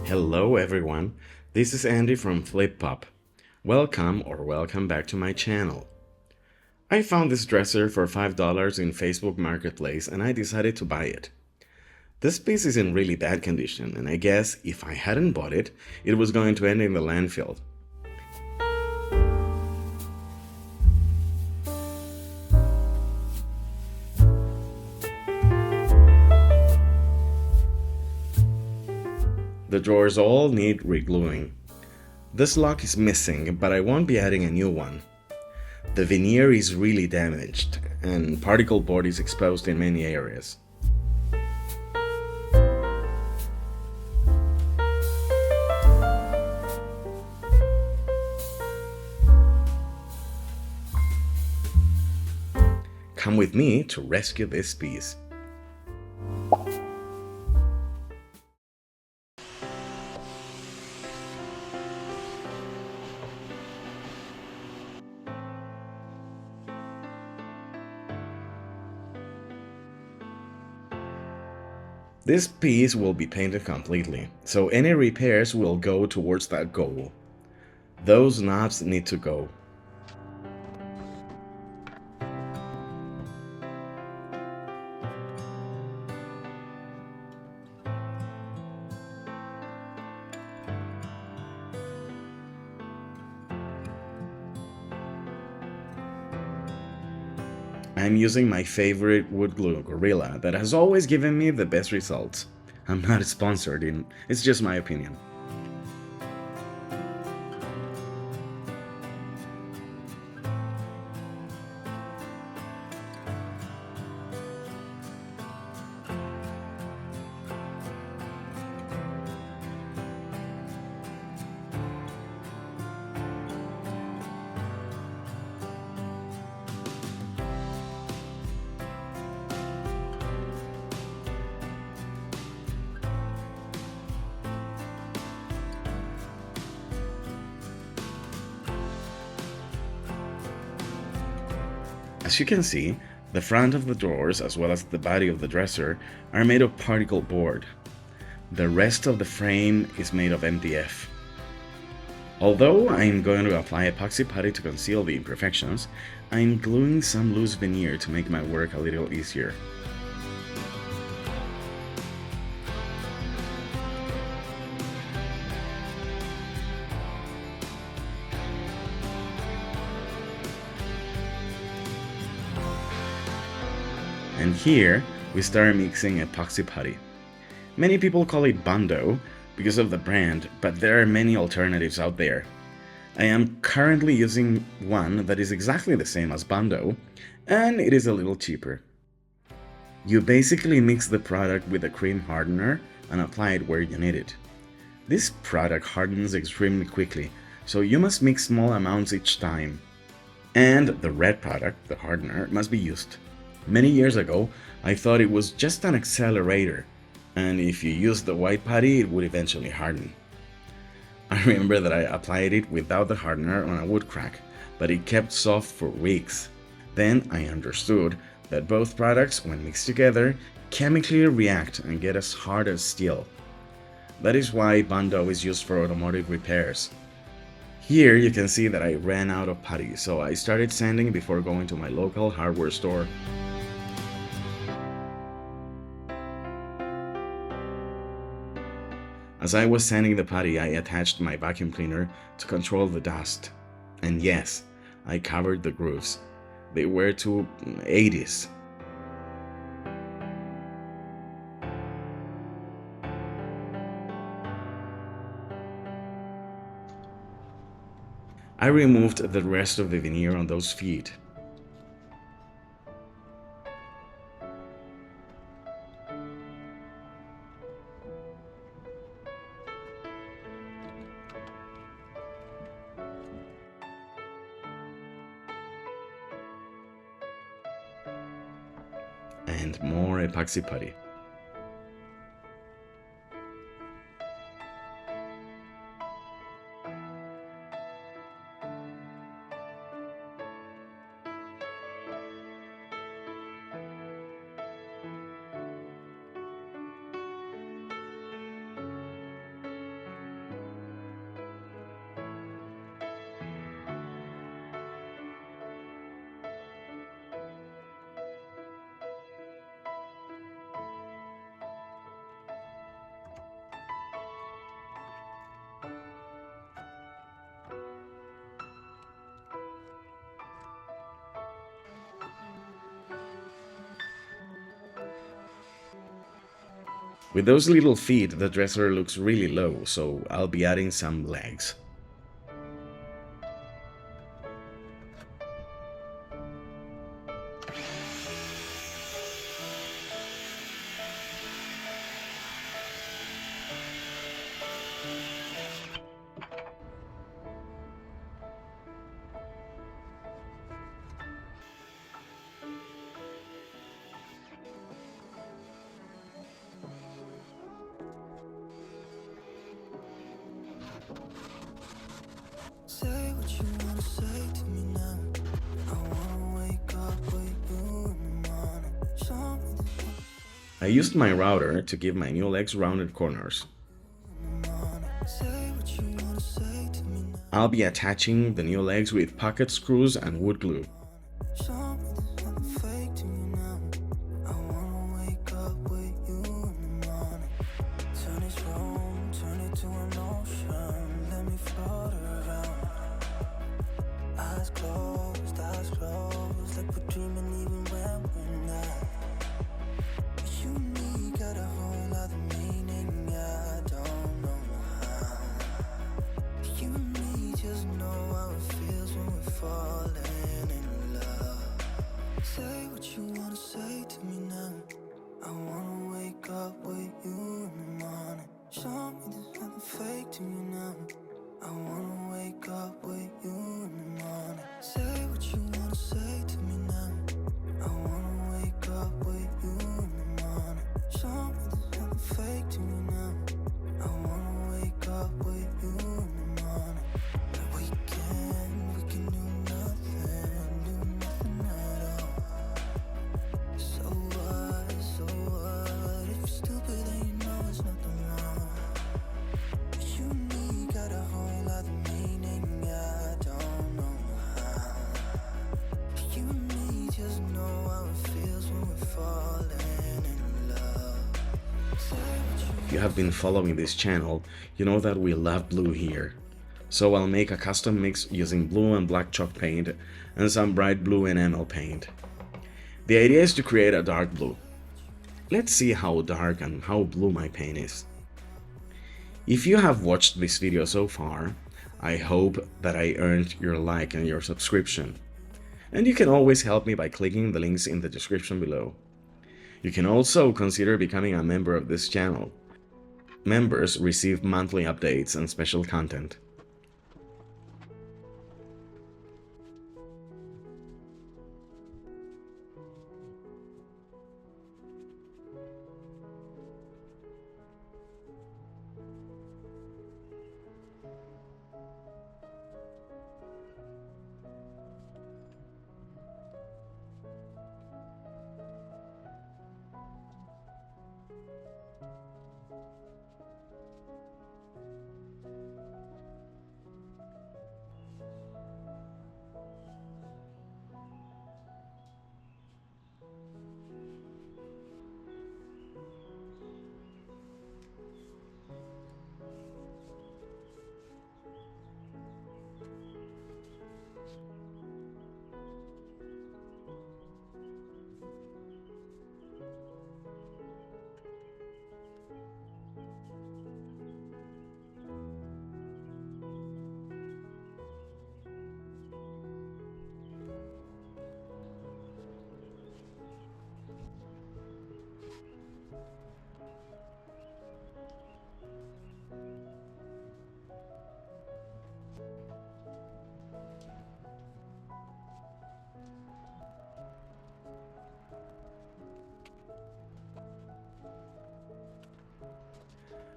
Hello everyone, this is Andy from FlipPop. Welcome back to my channel. I found this dresser for $5 in Facebook Marketplace and I decided to buy it. This piece is in really bad condition and I guess if I hadn't bought it, it was going to end in the landfill. The drawers all need regluing. This lock is missing, but I won't be adding a new one. The veneer is really damaged, and particle board is exposed in many areas. Come with me to rescue this piece. This piece will be painted completely, so any repairs will go towards that goal. Those knobs need to go. I'm using my favorite wood glue, Gorilla, that has always given me the best results. I'm not sponsored, it's just my opinion. As you can see, the front of the drawers as well as the body of the dresser are made of particle board. The rest of the frame is made of MDF. Although I'm going to apply epoxy putty to conceal the imperfections, I'm gluing some loose veneer to make my work a little easier. And here, we start mixing epoxy putty. Many people call it Bondo because of the brand, but there are many alternatives out there. I am currently using one that is exactly the same as Bondo, and it is a little cheaper. You basically mix the product with a cream hardener and apply it where you need it. This product hardens extremely quickly, so you must mix small amounts each time. And the red product, the hardener, must be used. Many years ago, I thought it was just an accelerator, and if you used the white putty, it would eventually harden. I remember that I applied it without the hardener on a wood crack, but it kept soft for weeks. Then I understood that both products, when mixed together, chemically react and get as hard as steel. That is why Bondo is used for automotive repairs. Here you can see that I ran out of putty, so I started sanding before going to my local hardware store. As I was sanding the putty, I attached my vacuum cleaner to control the dust. And yes, I covered the grooves. They were too 80s. I removed the rest of the veneer on those feet. And more epoxy putty. With those little feet, the dresser looks really low, so I'll be adding some legs. Say what you wanna say to me now. I wanna wake up with you in the morning. Show me the I used my router to give my new legs rounded corners. morning. Say what you wanna say to me now. I'll be attaching the new legs with pocket screws and wood glue. Show me there's nothing fake to me now. I wanna wake up with you in the morning. Turn this room, turn it to an ocean. Let me float around. Eyes closed, like we're dreaming even when we're not. You and me got a whole other meaning, I don't know how. You and me just know how it feels when we're falling in love. Say what you wanna say to me now. I wanna wake up with you in the morning. Show me there's nothing fake to me now. I wanna wake up with you in the morning. Say what you wanna say to me now. I wanna wake up with you in the morning. Show me there's nothing fake to me now. I wanna wake up with you in the morning. We can do nothing at all. So what? If you're stupid, then you know there's nothing wrong. You and me got a whole other meaning, I don't know how. You and me just know how it feels when we're falling in love. Say what you If you have been following this channel, you know that we love blue here. So I'll make a custom mix using blue and black chalk paint and some bright blue enamel paint. The idea is to create a dark blue. Let's see how dark and how blue my paint is. If you have watched this video so far, I hope that I earned your like and your subscription. And you can always help me by clicking the links in the description below. You can also consider becoming a member of this channel. Members receive monthly updates and special content.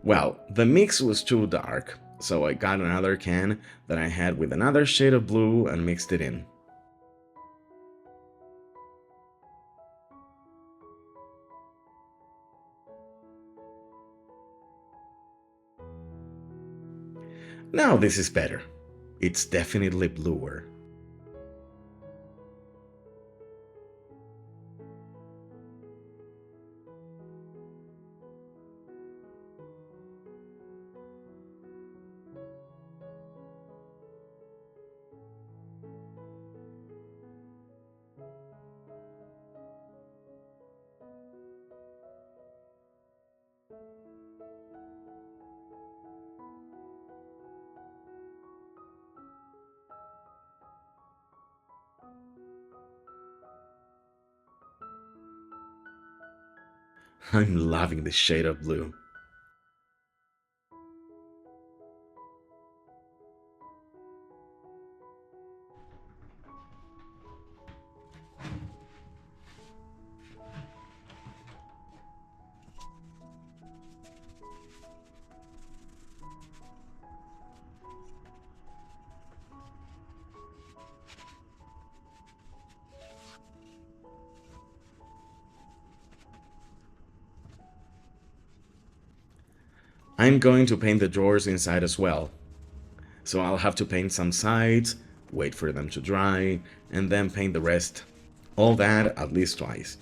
Well, the mix was too dark, so I got another can that I had with another shade of blue and mixed it in. Now this is better. It's definitely bluer. I'm loving this shade of blue. I'm going to paint the drawers inside as well. So I'll have to paint some sides, wait for them to dry, and then paint the rest. All that at least twice.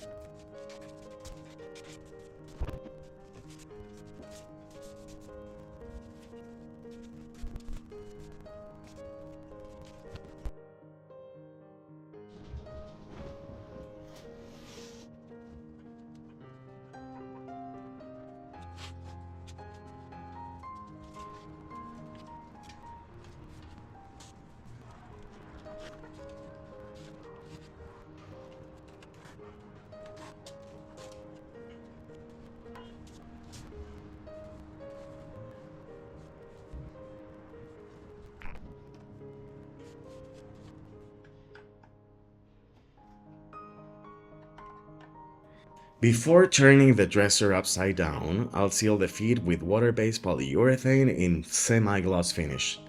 Before turning the dresser upside down, I'll seal the feet with water-based polyurethane in semi-gloss finish.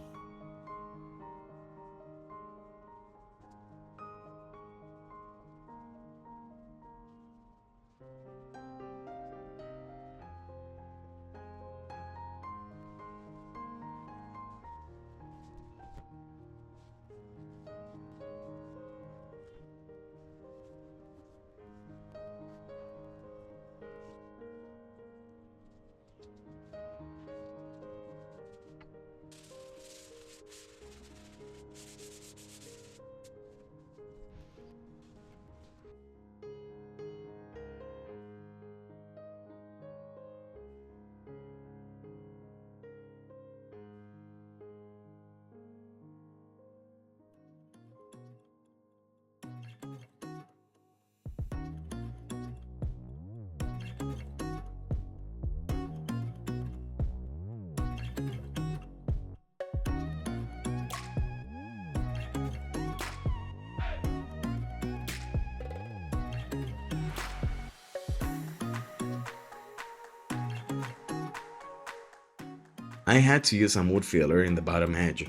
I had to use some wood filler in the bottom edge.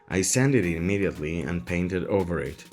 I sanded it immediately and painted over it.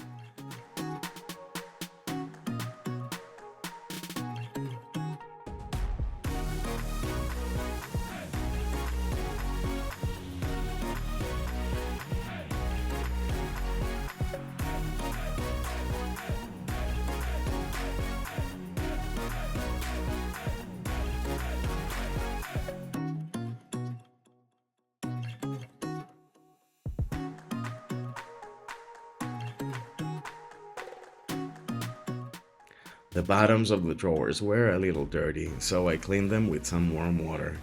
The bottoms of the drawers were a little dirty, so I cleaned them with some warm water.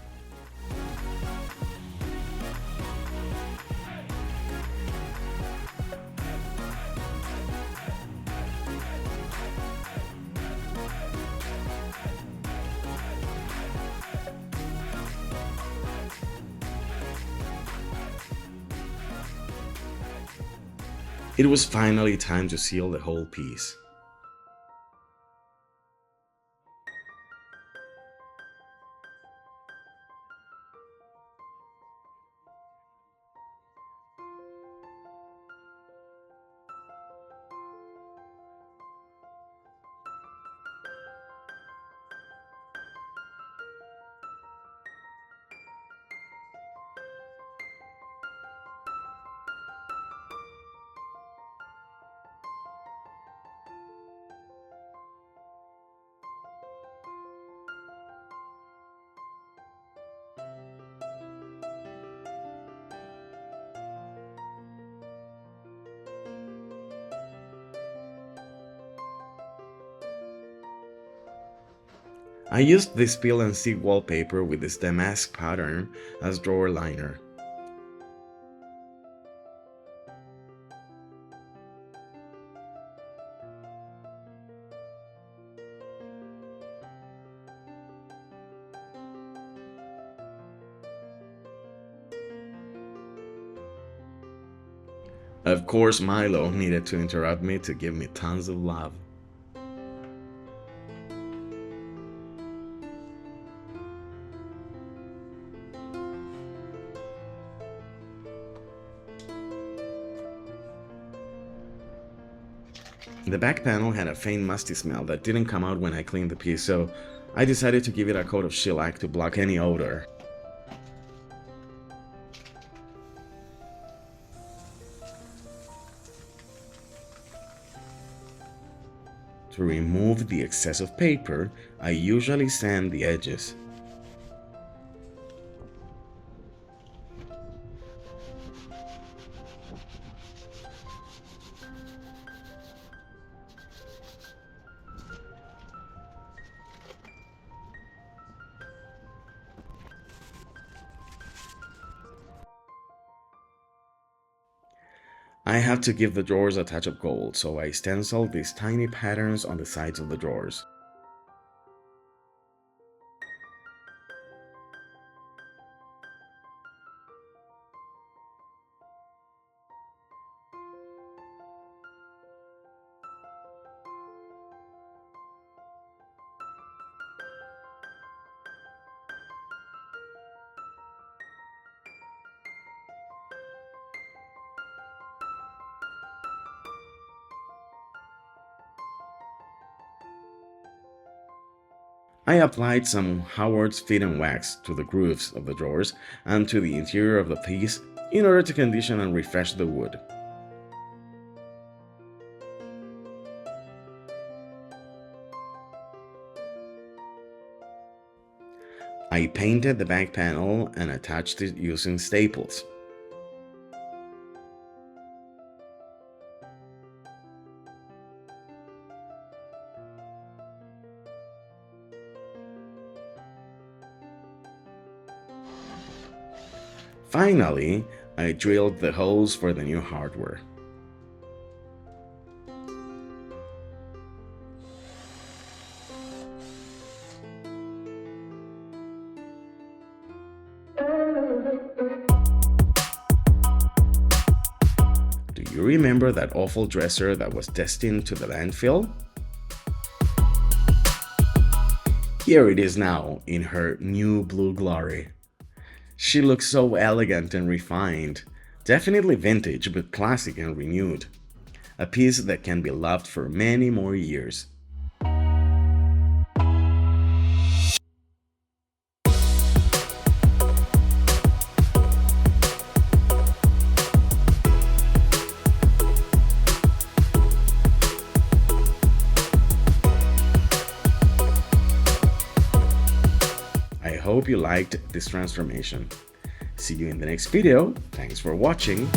It was finally time to seal the whole piece. I used this peel and stick wallpaper with this damask pattern as drawer liner. Of course, Milo needed to interrupt me to give me tons of love. The back panel had a faint musty smell that didn't come out when I cleaned the piece, so I decided to give it a coat of shellac to block any odor. To remove the excess of paper, I usually sand the edges. I have to give the drawers a touch of gold, so I stenciled these tiny patterns on the sides of the drawers. I applied some Howard's Fit and Wax to the grooves of the drawers and to the interior of the piece in order to condition and refresh the wood. I painted the back panel and attached it using staples. Finally, I drilled the holes for the new hardware. Do you remember that awful dresser that was destined to the landfill? Here it is now in her new blue glory. She looks so elegant and refined, definitely vintage but classic and renewed. A piece that can be loved for many more years. I hope you liked this transformation. See you in the next video. Thanks for watching.